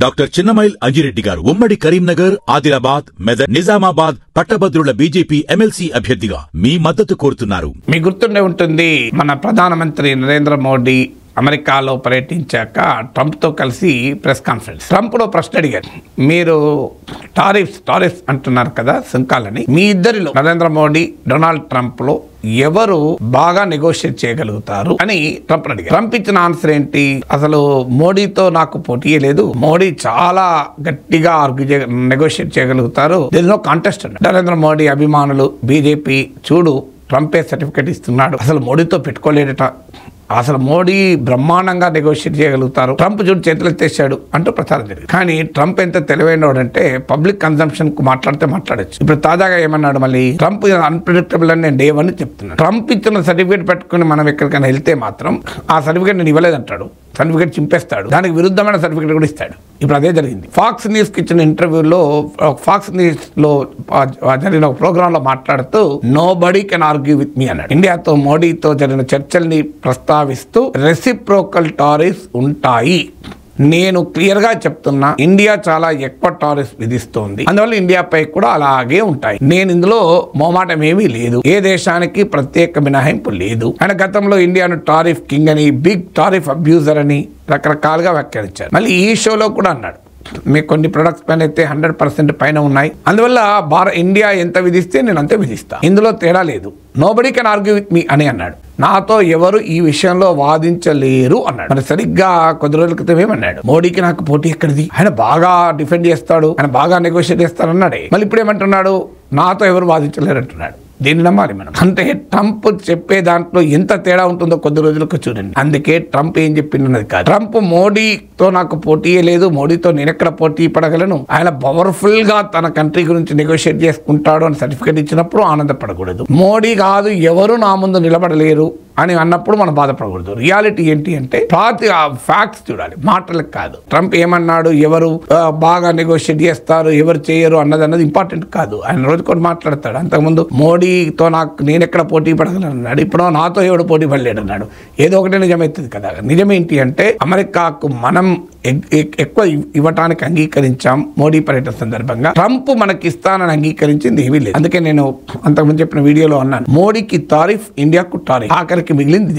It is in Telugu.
డాక్టర్ చిన్నమైల్ అంజిరెడ్డి గారు ఉమ్మడి కరీంనగర్, ఆదిలాబాద్, మెదక్, నిజామాబాద్ పట్టభద్రుల బీజేపీ ఎమ్మెల్సీ అభ్యర్థిగా మీ మద్దతు కోరుతున్నారు. మీకు గుర్తుండే ఉంటుంది, మన ప్రధానమంత్రి నరేంద్ర మోడీ అమెరికాలో పర్యటించాక ట్రంప్తో కలిసి ప్రెస్ కాన్ఫరెన్స్. ట్రంప్లో ప్రశ్న అడిగారు, మీరు టారిఫ్స్ అంటున్నారు కదా, సుంకాలని. మీ ఇద్దరిలో నరేంద్ర మోడీ, డొనాల్డ్ ట్రంప్లో ఎవరు బాగా నెగోషియేట్ చేయగలుగుతారు అని ట్రంప్ అడిగారు. ట్రంప్ ఇచ్చిన ఆన్సర్ ఏంటి? అసలు మోడీతో నాకు పోటీ లేదు, మోడీ చాలా గట్టిగా నెగోషియేట్ చేయగలుగుతారు, దేర్ ఇస్ నో కాంటెస్ట్ అన్నారు. నరేంద్ర మోడీ అభిమానులు, బీజేపీ చూడు ట్రంపే సర్టిఫికేట్ ఇస్తున్నాడు, అసలు మోడీతో పెట్టుకోలేడట, అసలు మోడీ బ్రహ్మాండంగా నెగోషియేట్ చేయగలుగుతారు, ట్రంప్ చూడు చేతులు ఎత్తేసాడు అంటూ ప్రచారం జరిగింది. కానీ ట్రంప్ ఎంత తెలివైనోడంటే పబ్లిక్ కన్సంప్షన్ కు మాట్లాడచ్చు. ఇప్పుడు తాజాగా ఏమన్నాడు, మళ్ళీ ట్రంప్ అన్ప్రెడిక్టబుల్ అని నేను డే 1 చెప్తున్నాను. ట్రంప్ ఇచ్చిన సర్టిఫికేట్ పెట్టుకుని మనం ఎక్కడికైనా వెళ్తే మాత్రం ఆ సర్టిఫికేట్ నేను ఇవ్వలేదంటాడు, సర్టిఫికేట్ చింపేస్తాడు, దానికి విరుద్ధమైన సర్టిఫికేట్ కూడా ఇస్తాడు. ఇప్పుడు అదే జరిగింది. ఫాక్స్ న్యూస్ కి ఇచ్చిన ఇంటర్వ్యూలో, ఫాక్స్ న్యూస్ లో జరిగిన ఒక ప్రోగ్రామ్ లో మాట్లాడుతూ nobody can argue with me అన్నాడు. ఇండియాతో మోడీతో జరిగిన చర్చల్ని ప్రస్తావిస్తూ రెసిప్రోకల్ టారిఫ్స్ ఉంటాయి, నేను క్లియర్ గా చెప్తున్నా, ఇండియా చాలా ఎక్కువ టారిఫ్స్ విధిస్తోంది, అందువల్ల ఇండియాపై కూడా అలాగే ఉంటాయి, నేను ఇందులో మోమాటం ఏమీ లేదు, ఏ దేశానికి ప్రత్యేక మినహాయింపు లేదు. ఆయన గతంలో ఇండియాను టారిఫ్ కింగ్ అని, బిగ్ టారిఫ్ అబ్యూజర్ అని రకరకాలుగా వ్యాఖ్యానించారు. మళ్ళీ ఈ షోలో కూడా అన్నాడు, మీకు కొన్ని ప్రొడక్ట్స్ పైన అయితే 100% పైన ఉన్నాయి, అందువల్ల ఇండియా ఎంత విధిస్తే నేను అంతే విధిస్తా, ఇందులో తేడా లేదు, nobody can argue with me అని అన్నాడు. నాతో ఎవరు ఈ విషయంలో వాదించలేరు అన్నాడు. మరి సరిగ్గా కొద్ది రోజుల క్రితం ఏమన్నాడు, మోడీకి నాకు పోటీ ఎక్కడిది, ఆయన బాగా డిఫెండ్ చేస్తాడు, ఆయన బాగా నెగోషియేట్ చేస్తాడు అన్నాడే. మళ్ళీ ఇప్పుడు ఏమంటున్నాడు, నాతో ఎవరు వాదించలేరు అంటున్నాడు. దీన్ని నమ్మాలి మనం. అంటే ట్రంప్ చెప్పే దాంట్లో ఎంత తేడా ఉంటుందో కొద్ది రోజులకు చూడండి. అందుకే ట్రంప్ ఏం చెప్పిందన్నది కాదు, ట్రంప్ మోడీతో నాకు పోటీయే లేదు, మోడీతో నేను ఎక్కడ పోటీ పడగలను, ఆయన పవర్ఫుల్ గా తన కంట్రీ గురించి నెగోషియేట్ చేసుకుంటాడు అని సర్టిఫికేట్ ఇచ్చినప్పుడు ఆనందపడకూడదు. మోడీ కాదు ఎవరు నా ముందు నిలబడలేరు అని అన్నప్పుడు మనం బాధపడకూడదు. రియాలిటీ ఏంటి అంటే ఫ్యాక్ట్స్ చూడాలి, మాటలకు కాదు. ట్రంప్ ఏమన్నాడు, ఎవరు బాగా నెగోషియేట్ చేస్తారు, ఎవరు చేయరు అన్నది ఇంపార్టెంట్ కాదు. ఆయన రోజుకోటి మాట్లాడతాడు. అంతకుముందు మోడీతో నేను ఎక్కడ పోటీ పడగలను అన్నాడు, ఇప్పుడు నాతో ఎవడు పోటీ పడలేడు అన్నాడు. ఏదో ఒకటే నిజమవుతుంది కదా. నిజమేంటి అంటే అమెరికాకు మనం ఎక్కువ ఇవ్వటానికి అంగీకరించాం మోడీ పర్యటన సందర్భంగా. ట్రంప్ మనకి ఇస్తానని అంగీకరించింది ఏమీ లేదు. అందుకే నేను అంతకుముందు చెప్పిన వీడియోలో అన్నాను, మోడీకి టారిఫ్, ఇండియాకు టారిఫ్, ఆఖరికి మిగిలింది